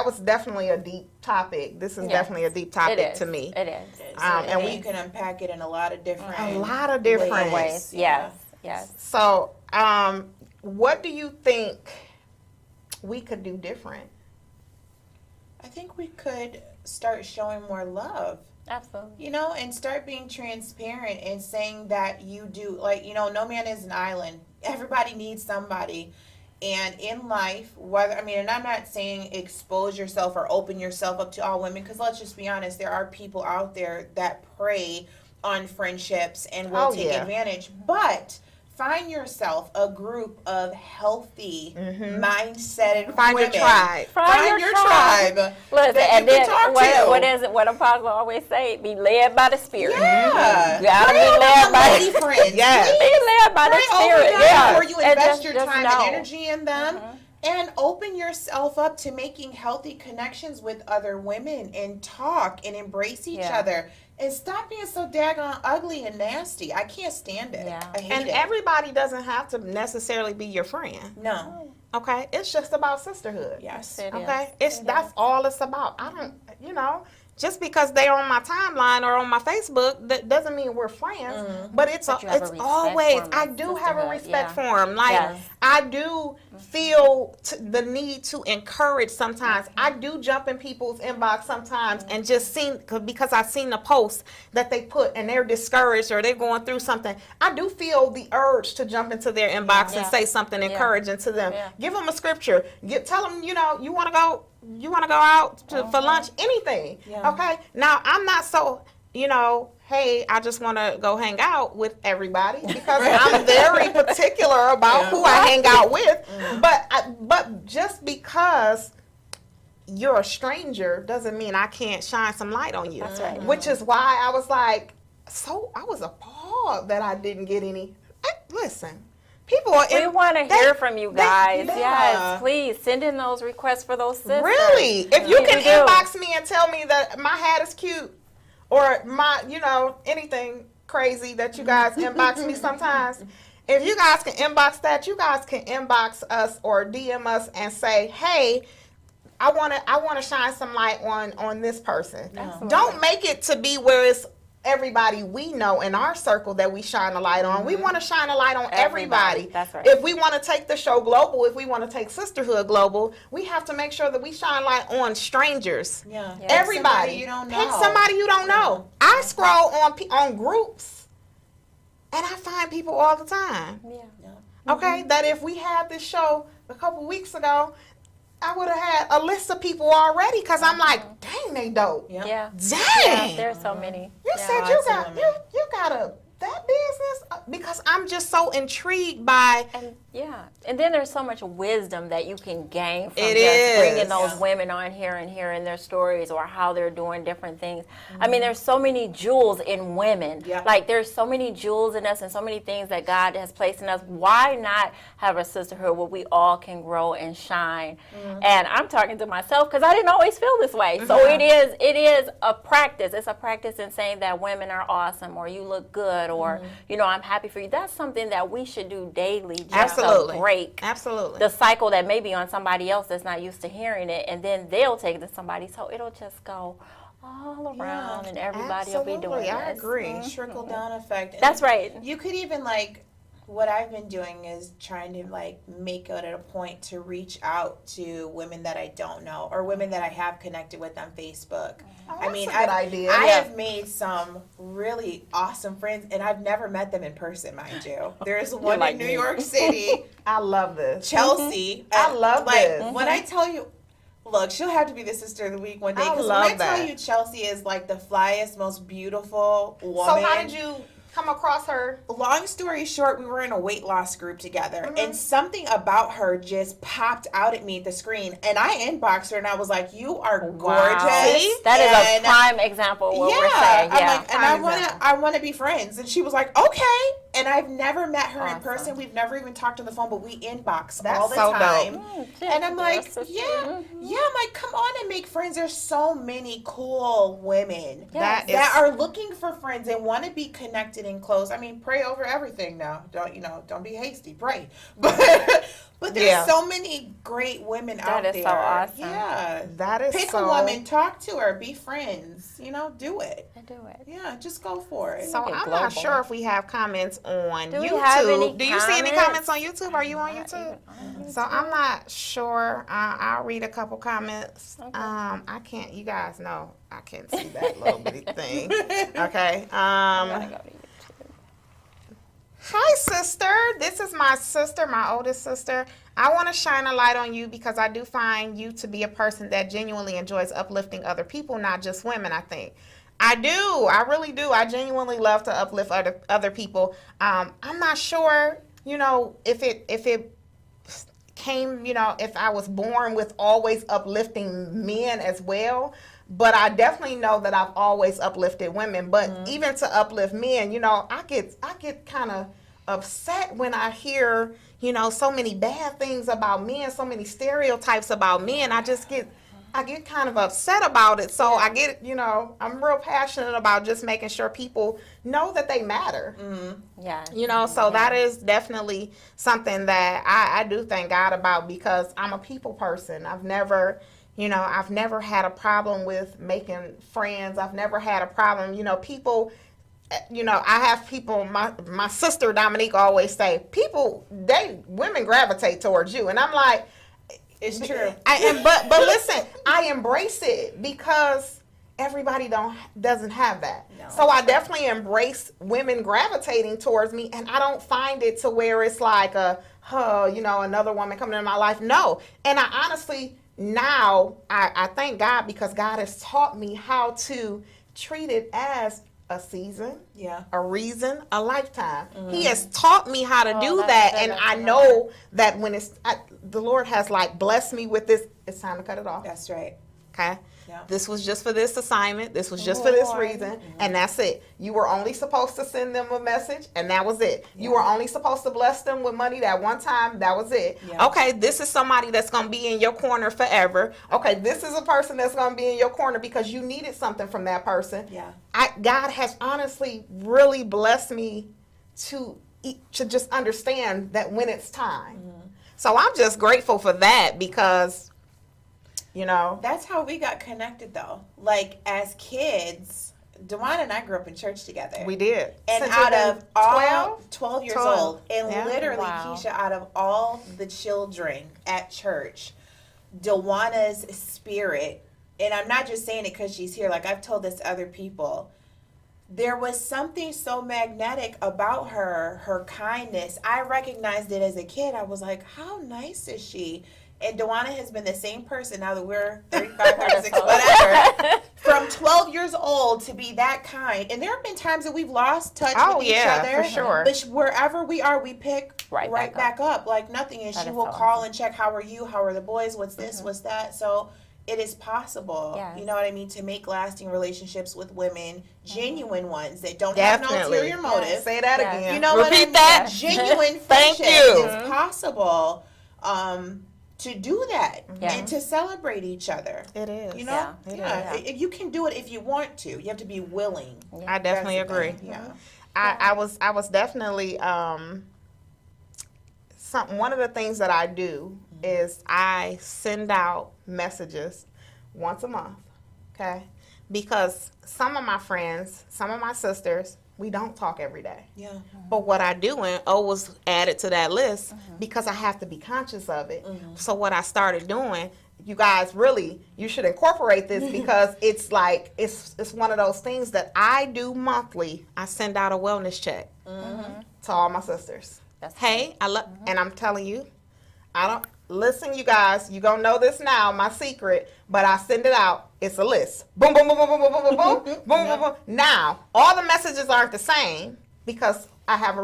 was definitely a deep topic. This is Yes. definitely a deep It topic is. to me. It is. And you can unpack it in a lot of different Ways. Yeah. Yes. So what do you think we could do different? I think we could start showing more love, Absolutely. and start being transparent and saying that you do, no man is an island. Everybody needs somebody. And in life, and I'm not saying expose yourself or open yourself up to all women, because let's just be honest, there are people out there that prey on friendships and will take advantage. But find yourself a group of healthy, mindset Find women. your tribe. Find your tribe. Listen, that and you then can talk to. what is it? What Apostle always say? Be led by the Spirit. Yeah. You gotta Pray be over led your by lady friends. Yes. Be led by the Pray over Spirit. them Yeah. before you And invest your just time know. and energy in them. And open yourself up to making healthy connections with other women and talk and embrace each Yeah. other. And stop being so daggone ugly and nasty. I can't stand it. Yeah. I hate And it. everybody doesn't have to necessarily be your friend. No. Okay? It's just about sisterhood. Yes. It is. Okay? That's all it's about. I don't, just because they're on my timeline or on my Facebook, that doesn't mean we're friends. But it's But you have a it's respect always, for 'em, I do have a sisterhood, respect yeah. for them. Like, Yes. I do feel the need to encourage sometimes. I do jump in people's inbox sometimes and just because I've seen the post that they put and they're discouraged or they're going through something. I do feel the urge to jump into their inbox and Yeah. say something encouraging to them. Yeah. Give them a scripture. Tell them, you want to go out for lunch, anything. Yeah. Okay. Now I'm not so, hey, I just want to go hang out with everybody because I'm very particular about who I hang out with. But just because you're a stranger doesn't mean I can't shine some light on you. That's right. Which is why I was like, I was appalled that I didn't get any. Listen, people are. We want to hear from you guys. yeah. Yes, please send in those requests for those sisters. Really? If you can We do. inbox me and tell me that my hat is cute or my, anything crazy that you guys inbox me sometimes, if you guys can inbox that, you guys can inbox us or DM us and say, hey, I want to shine some light on this person. Don't make it to be where it's everybody we know in our circle that we shine a light on. We want to shine a light on everybody. That's right. If we want to take the show global, if we want to take sisterhood global, we have to make sure that we shine light on strangers. Yeah. Everybody. Somebody you don't know. Pick somebody you don't know. I scroll on groups and I find people all the time. Yeah. Okay? That if we had this show a couple weeks ago, I would have had a list of people already because I'm like, dang, they dope. Yeah. Yeah. Dang. Yeah, there's so many. You Yeah. said lots of women. you got that business because I'm just so intrigued by. And then there's so much wisdom that you can gain from It just is. bringing those Yeah. women on here and hearing their stories or how they're doing different things. I mean, there's so many jewels in women. Yeah. Like there's so many jewels in us and so many things that God has placed in us. Why not have a sisterhood where we all can grow and shine? And I'm talking to myself because I didn't always feel this way. So it is a practice. It's a practice in saying that women are awesome or you look good or I'm happy for you. That's something that we should do daily just Absolutely. to break Absolutely. the cycle that may be on somebody else that's not used to hearing it, and then they'll take it to somebody, so it'll just go all around, and everybody will be doing Absolutely, I this. agree. Trickle down effect. And That's right. You could even what I've been doing is trying to make it a point to reach out to women that I don't know or women that I have connected with on Facebook. I that's mean, a good idea. I Yeah. have made some really awesome friends, and I've never met them in person, mind you. There's one like in New me. York City, I love this. Chelsea. I love this. When I tell you, look, she'll have to be the sister of the week one day. I Because when love I tell that. you, Chelsea is the flyest, most beautiful woman. So how did you come across her? Long story short, we were in a weight loss group together, and something about her just popped out at me at the screen, and I inboxed her, and I was like, "You are gorgeous." Wow. That is a And prime example of what we're yeah, saying. I'm Yeah. like, and I want to be friends, and she was like, "Okay." And I've never met her in Awesome. person. We've never even talked on the phone, but we inbox That's all the so dope. time. Yeah, And I'm like, that's so true. yeah, I'm like, come on and make friends. There's so many cool women That that is- are looking for friends and want to be connected and close. I mean, pray over everything now. Don't be hasty. Pray, but there's Yeah. so many great women out is there. so awesome. Yeah, That is pick so. a woman, talk to her, be friends. Do it. I do it. Yeah, just go for it. So Make it I'm global. not sure if we have comments on Do we YouTube. have any Do you see any comments? comments on YouTube? Are you on YouTube? So I'm not sure. I'll read a couple comments. I can't. You guys know I can't see that little bitty thing. Okay. I gotta go to YouTube. Hi, sister. This is my sister, my oldest sister. I want to shine a light on you because I do find you to be a person that genuinely enjoys uplifting other people, not just women, I think. I do. I really do. I genuinely love to uplift other people. I'm not sure, if it came, if I was born with always uplifting men as well. But I definitely know that I've always uplifted women. But even to uplift men, I get kind of upset when I hear, so many bad things about men, so many stereotypes about men. I get kind of upset about it. So I get, I'm real passionate about just making sure people know that they matter. Yeah. So that is definitely something that I do thank God about because I'm a people person. I've never had a problem with making friends. I've never had a problem, people, I have people, my sister Dominique always say, women gravitate towards you. And I'm like, It's true. But listen, I embrace it because everybody doesn't have that. No. So I definitely embrace women gravitating towards me, and I don't find it to where it's like another woman coming into my life. No. And I honestly, now I thank God because God has taught me how to treat it as a season, a reason, a lifetime. He has taught me how to do that, and I know that when the Lord has blessed me with this, it's time to cut it off. That's right. Okay. Yeah. This was just for this assignment. This was just for this reason, and that's it. You were only supposed to send them a message, and that was it. You were only supposed to bless them with money that one time. That was it. Yeah. Okay, this is somebody that's going to be in your corner forever. Okay, this is a person that's going to be in your corner because you needed something from that person. Yeah. God has honestly really blessed me to just understand that when it's time. So I'm just grateful for that because. That's how we got connected, though. Like, as kids, Dewan and I grew up in church together. We did. And Since out of all 12 years 12. old, and literally, Wow. Keisha, out of all the children at church, Dewana's spirit, and I'm not just saying it because she's here, like I've told this to other people, there was something so magnetic about her kindness. I recognized it as a kid. I was like, how nice is she? And Dewana has been the same person now that we're 35, 36, whatever, from 12 years old to be that kind. And there have been times that we've lost touch with each other. For sure. But wherever we are, we pick Right back up like nothing. And That she is will so call awesome. and check, how are you? How are the boys? What's this? What's that? So it is possible, Yes. you know what I mean, to make lasting relationships with women, genuine ones that don't have no ulterior motive. Say that Yes. again. You know what I Repeat mean? that. Genuine Thank friendship you. is possible to do that Yeah. and to celebrate each other. It is. You know? Yeah. You can do it if you want to. You have to be willing. I definitely That's the agree. thing. Yeah. I was definitely one of the things that I do is I send out messages once a month, okay? Because some of my friends, some of my sisters, we don't talk every day. Yeah. But what I do, and O was added to that list because I have to be conscious of it. So what I started doing, you guys really, you should incorporate this because it's like, it's one of those things that I do monthly. I send out a wellness check to all my sisters. Hey, I love, and I'm telling you, listen, you guys, you gonna know this now, my secret, but I send it out. It's a list. Boom, boom, boom, boom, boom, boom, boom, boom, boom, boom, boom, boom. Now, all the messages aren't the same because I have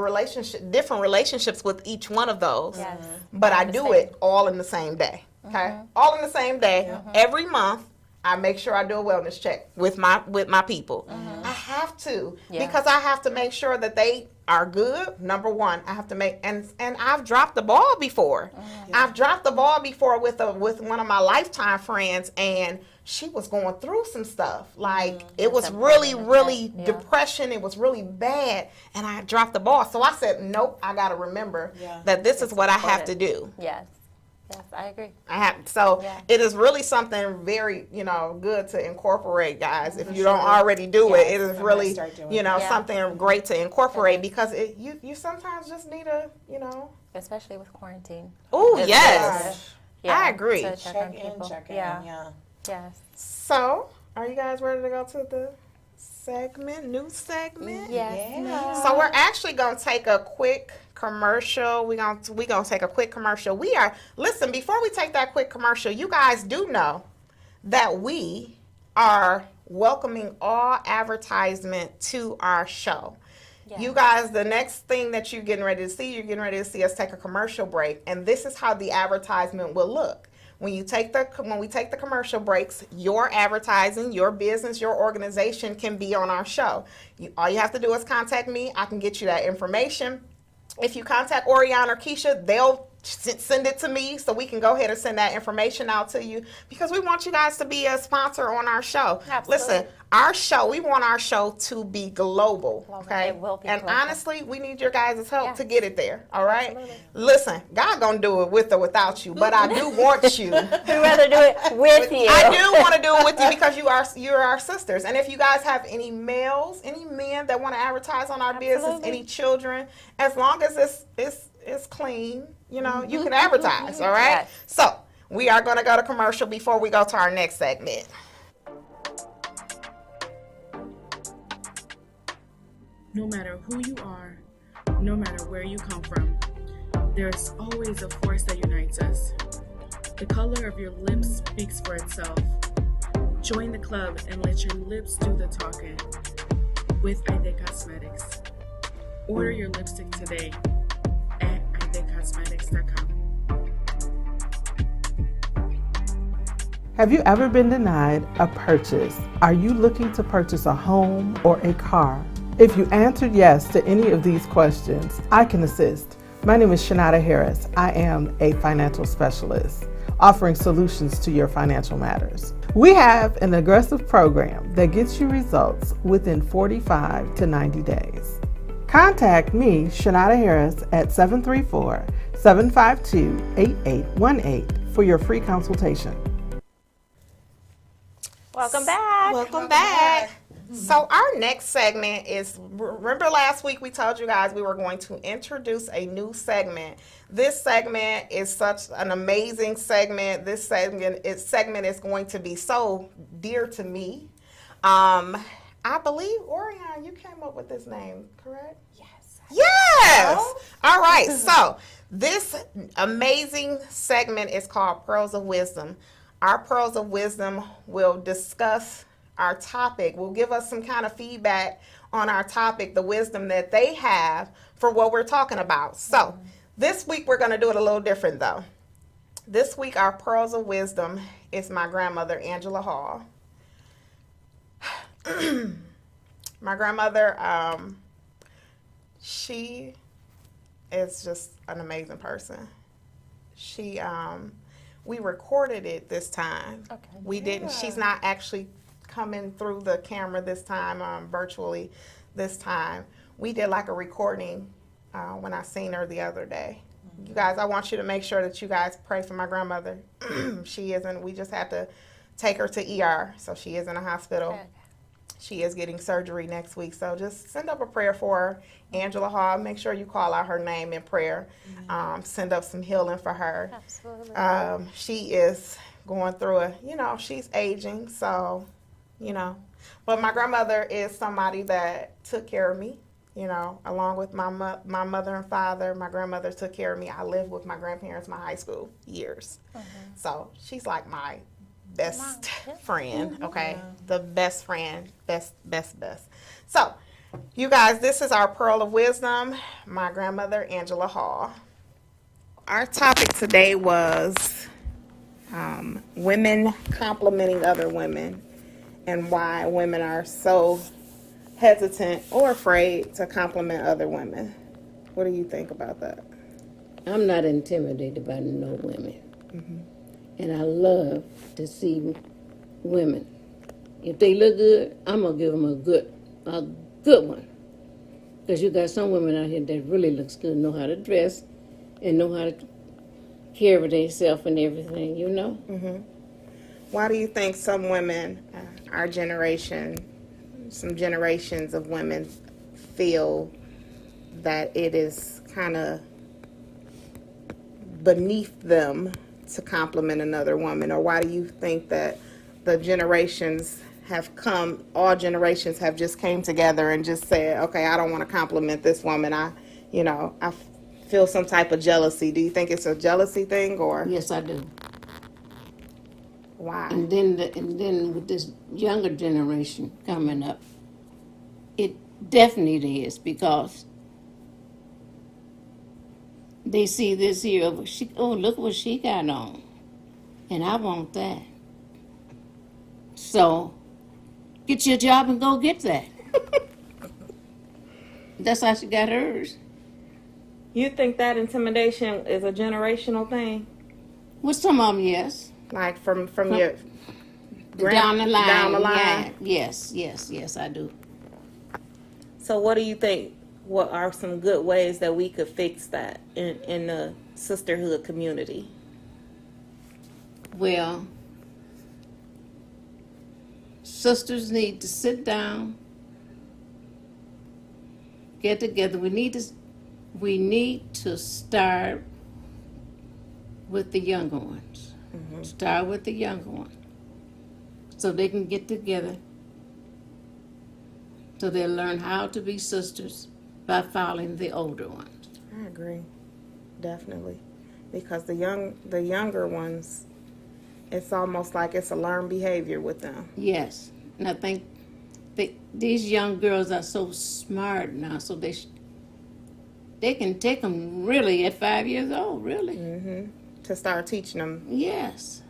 different relationships with each one of those. Yes. But I do it all in the same day. Okay, all in the same day. Every month, I make sure I do a wellness check with my people. I have to because I have to make sure that they are good. Number one, I have to make and I've dropped the ball before. I've dropped the ball before with one of my lifetime friends, and she was going through some stuff. Like it was really depression. It was really bad, and I dropped the ball. So I said, nope. I got to remember that this is what I have to do. Yes. Yes, I agree. It is really something very, good to incorporate, guys. If you don't already do it, it is really, something great to incorporate because you sometimes just need a, Especially with quarantine. Oh, It's yes. good. I agree. To check on Check in, people. check in. Yeah. Yeah. Yes. So, are you guys ready to go to the new segment. Yes. Yeah. So we're actually gonna take a quick commercial. We gonna take a quick commercial. Listen, before we take that quick commercial, you guys do know that we are welcoming all advertisement to our show. Yeah. You guys, the next thing that you're getting ready to see us take a commercial break, and this is how the advertisement will look. When we take the commercial breaks, your advertising, your business, your organization can be on our show. All you have to do is contact me. I can get you that information. If you contact Oriana or Keisha, they'll send it to me so we can go ahead and send that information out to you, because we want you guys to be a sponsor on our show. Absolutely. Listen, we want our show to be global, okay? It will be and global. honestly, we need your guys' help Yeah. to get it there, all right? Absolutely. Listen, God gonna do it with or without you, but I do want you. We'd rather do it with you. I do want to do it with you because you're our sisters. And if you guys have any males, any men that want to advertise on our business, Absolutely. any children, as long as it's clean, you can advertise, all right? Yes. So we are going to go to commercial before we go to our next segment. No matter who you are, no matter where you come from, there's always a force that unites us. The color of your lips speaks for itself. Join the club and let your lips do the talking with Ide Cosmetics. Order your lipstick today at idecosmetics.com. Have you ever been denied a purchase? Are you looking to purchase a home or a car? If you answered yes to any of these questions, I can assist. My name is Shanada Harris. I am a financial specialist offering solutions to your financial matters. We have an aggressive program that gets you results within 45 to 90 days. Contact me, Shanada Harris, at 734-752-8818 for your free consultation. Welcome back. Welcome back. So our next segment is, remember last week we told you guys we were going to introduce a new segment. This segment is such an amazing segment. This segment is going to be so dear to me. I believe, Orion, you came up with this name, correct? Yes. All right. So this amazing segment is called Pearls of Wisdom. Our Pearls of Wisdom will discuss our topic, will give us some kind of feedback on our topic, the wisdom that they have for what we're talking about. So this week we're going to do it a little different though. This week our Pearls of Wisdom is my grandmother, Angela Hall. My grandmother, she is just an amazing person. We recorded it this time. Okay. We didn't, she's not actually coming through the camera this time, virtually this time. We did like a recording when I seen her the other day. You guys, I want you to make sure that you guys pray for my grandmother. We just had to take her to ER, so she is in a hospital. Okay. She is getting surgery next week, so just send up a prayer for her. Angela Hall, make sure you call out her name in prayer. Send up some healing for her. Absolutely. She is going through she's aging, so, But my grandmother is somebody that took care of me, along with my mother and father. My grandmother took care of me. I lived with my grandparents my high school years. So she's like my best friend, okay? The best friend, best. So, you guys, this is our Pearl of Wisdom, my grandmother, Angela Hall. Our topic today was women complimenting other women and why women are so hesitant or afraid to compliment other women. What do you think about that? I'm not intimidated by no women. And I love to see women. If they look good, I'm going to give them a good one. Because you got some women out here that really looks good, know how to dress, and know how to care for themselves and everything, Why do you think some women, our generation, some generations of women feel that it is kind of beneath them to compliment another woman? Or why do you think that the generations have come, all generations have just came together and just said, okay, I don't want to compliment this woman. I feel some type of jealousy. Do you think it's a jealousy thing, or Yes, I do. why? And then with this younger generation coming up, it definitely is, because they see this here. Oh, look what she got on, and I want that. So, get your job and go get that. That's how she got hers. You think that intimidation is a generational thing? With some of them, yes. Like from your Down the line. down the line? Yeah. Yes, I do. So what do you think? What are some good ways that we could fix that in the sisterhood community? Well, sisters need to sit down, get together. We need to start with the younger ones. Start with the younger ones, so they can get together, so they'll learn how to be sisters by following the older ones. I agree, definitely, because the younger ones, it's almost like it's a learned behavior with them. Yes, and I think these young girls are so smart now, so they can take them really at 5 years old, really. To start teaching them. Yes.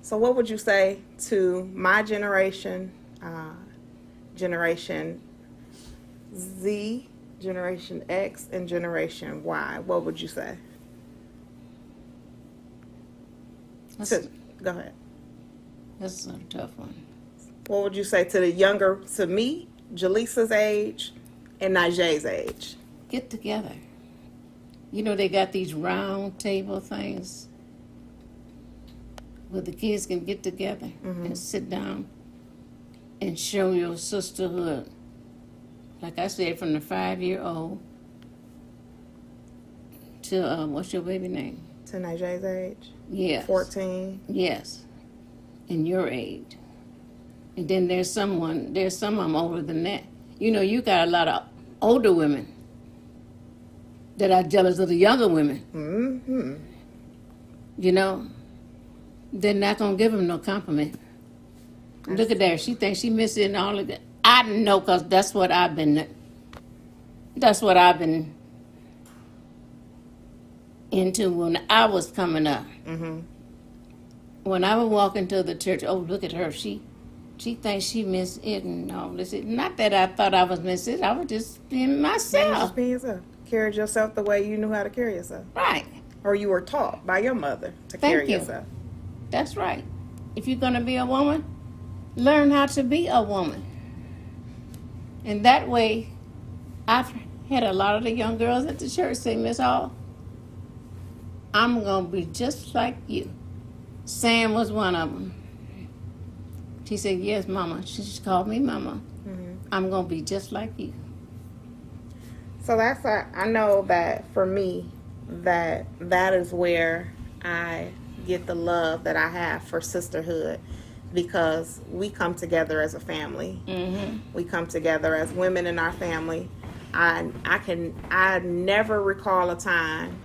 So what would you say to my generation, Generation Z, Generation X, and Generation Y? What would you say? Go ahead. That's a tough one. What would you say to the younger, to me, Jaleesa's age, and Najee's age? Get together. You know, they got these round table things where the kids can get together and sit down and show your sisterhood. Like I said, from the 5-year-old to, what's your baby name? To Najee's age? Yes. 14. Yes. And your age. And then there's some of them older than that. You know, you got a lot of older women that are jealous of the younger women. Mm-hmm. You know, they're not gonna give them no compliment. Look at that. She thinks she missing all of that. I know, cause that's what I've been into when I was coming up. Mm-hmm. When I would walk into the church, oh, look at her. She thinks she missed it and all this. Not that I thought I was missing it. I was just being myself. Just be yourself. Carried yourself the way you knew how to carry yourself. Right. Or you were taught by your mother to Thank carry you. yourself. That's right. If you're going to be a woman, learn how to be a woman. And that way, I've had a lot of the young girls at the church say, Miss Hall, I'm going to be just like you. Sam was one of them. She said, yes, Mama. She just called me Mama. I'm going to be just like you. So I know that for me, that is where I get the love that I have for sisterhood, because we come together as a family. Mm-hmm. We come together as women in our family. I never recall a time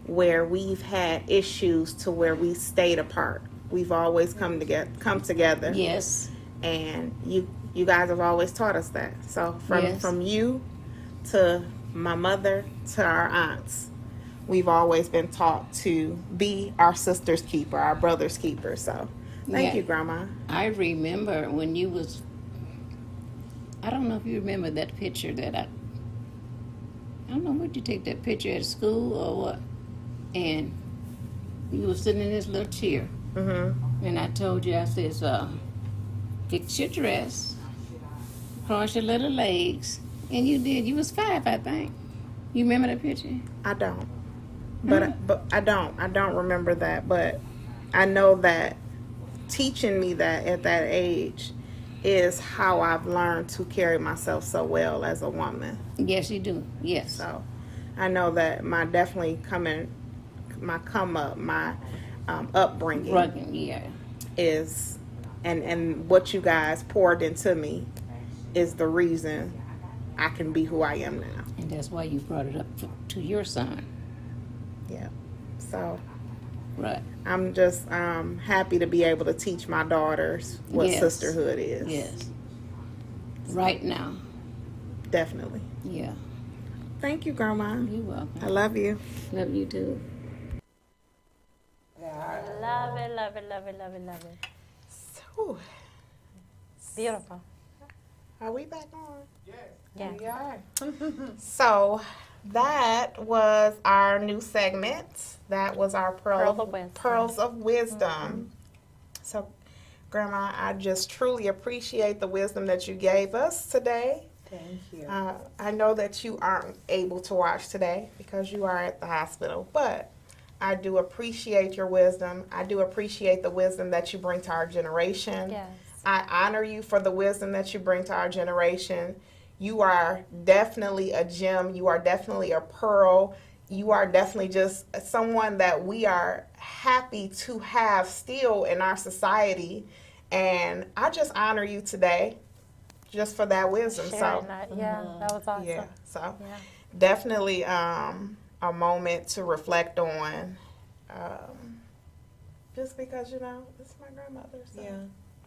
where we've had issues to where we stayed apart. We've always come together. Yes. And you guys have always taught us that. So Yes. from you to my mother to our aunts, we've always been taught to be our sister's keeper, our brother's keeper. So thank Yeah. you, Grandma. I remember when you was, I don't know if you remember that picture that I don't know, would you take that picture at school or what? And you were sitting in this little chair. Mm-hmm. And I told you, I says, get your dress, cross your little legs. And you did. You was 5, I think. You remember that picture? I don't. But I don't remember that. But I know that teaching me that at that age is how I've learned to carry myself so well as a woman. Yes, you do. Yes. So I know that my upbringing Rugging, yeah. is and what you guys poured into me is the reason I can be who I am now. And that's why you brought it up to your son. Yeah. So Right. I'm just happy to be able to teach my daughters what Yes. sisterhood is. Yes. Right now. Definitely. Yeah. Thank you, Grandma. You're welcome. I love you. Love you too. Love it, love it, love it, love it, love it. Whew. Beautiful. Are we back on? Yeah. We are. So that was our new segment. That was our Pearls of Wisdom. Pearls of Wisdom. So, Grandma, I just truly appreciate the wisdom that you gave us today. Thank you. I know that you aren't able to watch today because you are at the hospital, but I do appreciate your wisdom. I do appreciate the wisdom that you bring to our generation. Yes. I honor you for the wisdom that you bring to our generation. You are definitely a gem. You are definitely a pearl. You are definitely just someone that we are happy to have still in our society. And I just honor you today just for that wisdom. Sharing that. Yeah, that was awesome. Yeah, so Yeah. definitely a moment to reflect on. Just because, you know, it's my grandmother. So. Yeah.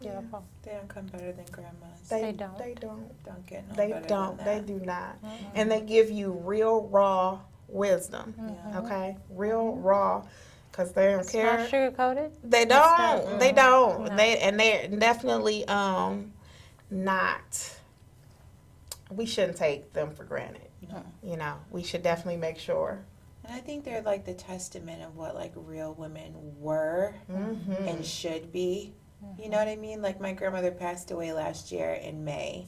Beautiful. They don't come better than grandmas. They don't. They don't. Don't get no They better don't. than They that. do not. And they give you real raw wisdom. Yeah. Okay, real raw, because they don't Not care. sugar coated. They don't. They don't. No. They're definitely not. We shouldn't take them for granted. No. You know, we should definitely make sure. And I think they're like the testament of what like real women were Mm-hmm. and should be. You know what I mean? Like my grandmother passed away last year in May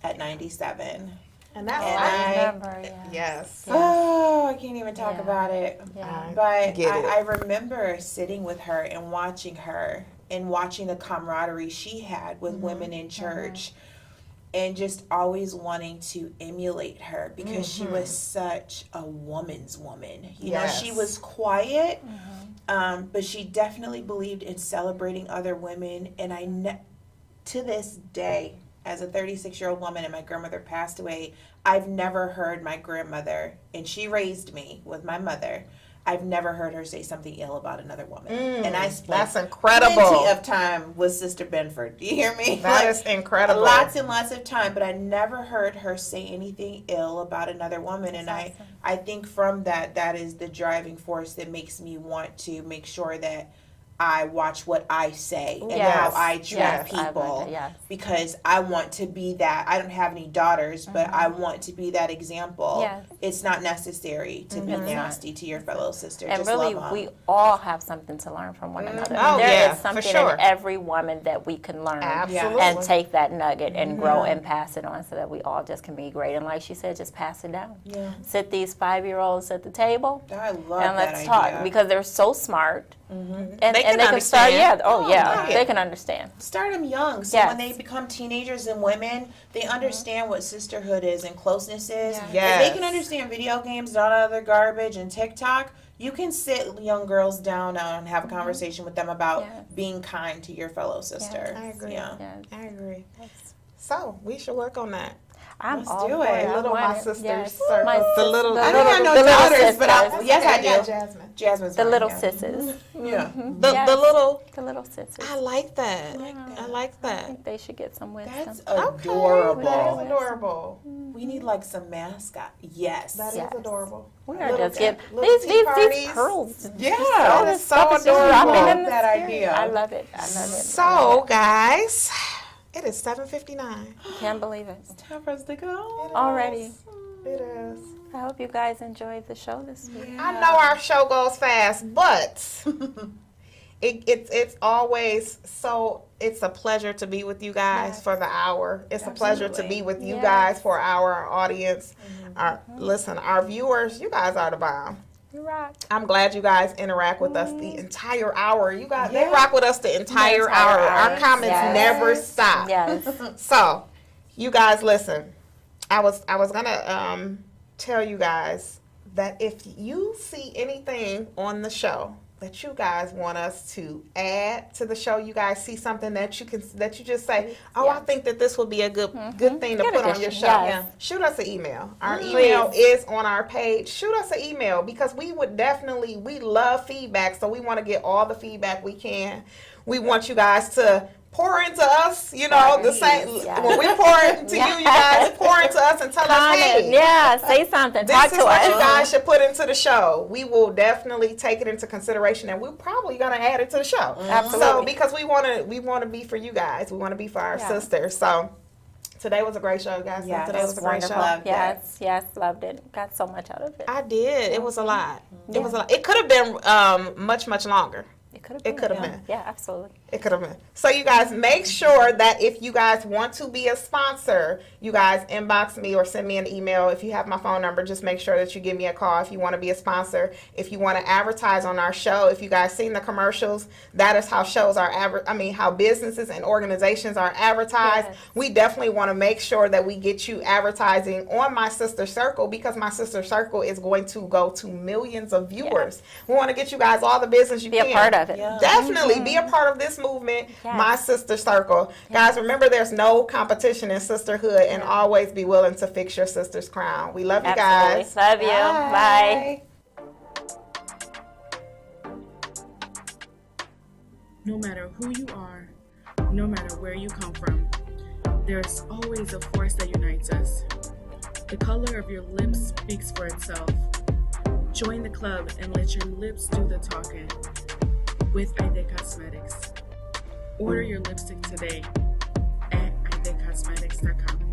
at 97. And that's And I I- remember. Yeah. yes. Oh, I can't even talk Yeah. about it. Yeah. But Get it. I remember sitting with her and watching her and watching the camaraderie she had with women in church and just always wanting to emulate her because she was such a woman's woman. You know, she Yes. was quiet, but she definitely believed in celebrating other women. And to this day, as a 36-year-old woman and my grandmother passed away, I've never heard my grandmother, and she raised me with my mother, I've never heard her say something ill about another woman. And I spent That's incredible. plenty of time with Sister Benford. Do you hear me? That Like, is incredible. Lots and lots of time, but I never heard her say anything ill about another woman. And I think from that is the driving force that makes me want to make sure that I watch what I say and Yes. how I treat Yes, I people. like that, yes. Because I want to be that. I don't have any daughters, but I want to be that example. Yes. It's not necessary to be nasty to your fellow sister. And Just really, love 'em. we all have something to learn from one another. Oh, There yeah, is for something sure. in every woman that we can learn Absolutely. and take that nugget and grow and pass it on so that we all just can be great. And like she said, just pass it down. Yeah. Sit these 5-year-olds at the table I love and let's that talk idea. because they're so smart. And They can they can start, understand. yeah, yeah. they can understand. Start them young, so Yes. when they become teenagers and women, they understand what sisterhood is and closeness is. If Yes. they can understand video games and all that other garbage and TikTok, you can sit young girls down now and have a conversation with them about Yes. being kind to your fellow sister. I agree. Yeah. Yes. I agree. So we should work on that. I'm Let's all do for it. I Little want my it. sisters Yes. circle. My The sis- little- the I don't have no the little daughters, but sisters. yes, I I got do. Jasmine. Jasmine's The fine, little yeah. sisters. Yeah. The Yes. little. The little sisters. I like that. I like I that. think they should get some wisdom. That's Okay, adorable. that is adorable. We need like some mascot. Yes. That is Yes. adorable. We are Little just getting little tea these parties. pearls. Yeah. That is so Stuff is just dropping adorable. in the That spirit. idea. I love it. I love it. I love So, guys, it is 7:59. it. Can't believe it. Time for us to go. Already. It is. I hope you guys enjoyed the show this week. I know our show goes fast, but it's always so. It's a pleasure to be with you guys for the hour. It's a pleasure to be with you Yes. guys for our audience. Our viewers. You guys are the bomb. You rock. I'm glad you guys interact with us the entire hour. You guys, they Yeah. rock with us the entire hour. Our comments Yes. never stop. Yes. So, you guys listen. I was gonna tell you guys that if you see anything on the show that you guys want us to add to the show. You guys see something that you just say, oh, I think that this would be a good thing to put on your show. Yes. Shoot us an email. Our email is on our page. Shoot us an email, because we love feedback, so we want to get all the feedback we can. We want you guys to pour into us, the same. When we pour into you guys pour into us and tell us, hey, say something. This Talk is to what us. you guys should put into the show. We will definitely take it into consideration, and we're probably gonna add it to the show. Absolutely. So because we want to be for you guys, we want to be for our sisters. So today was a great show, guys. Yeah, Today was a great show. Yes, loved it. Got so much out of it. I did. It was a lot. It was a lot. It could have been much longer. It could have been. Yeah, absolutely. It could have been. So you guys make sure that if you guys want to be a sponsor, you guys inbox me or send me an email. If you have my phone number, just make sure that you give me a call if you want to be a sponsor. If you want to advertise on our show, if you guys seen the commercials, that is how shows are how businesses and organizations are advertised. Yes. We definitely want to make sure that we get you advertising on My Sister Circle, because My Sister Circle is going to go to millions of viewers. We want to get you guys all the business you can. Be a part of it. Definitely be a part of this movement, My Sister Circle. Guys, remember, there's no competition in sisterhood, and always be willing to fix your sister's crown. We love you guys. Love you. Bye. No matter who you are, no matter where you come from, there's always a force that unites us. The color of your lips speaks for itself. Join the club and let your lips do the talking with Ide Cosmetics. Order your lipstick today at idecosmetics.com.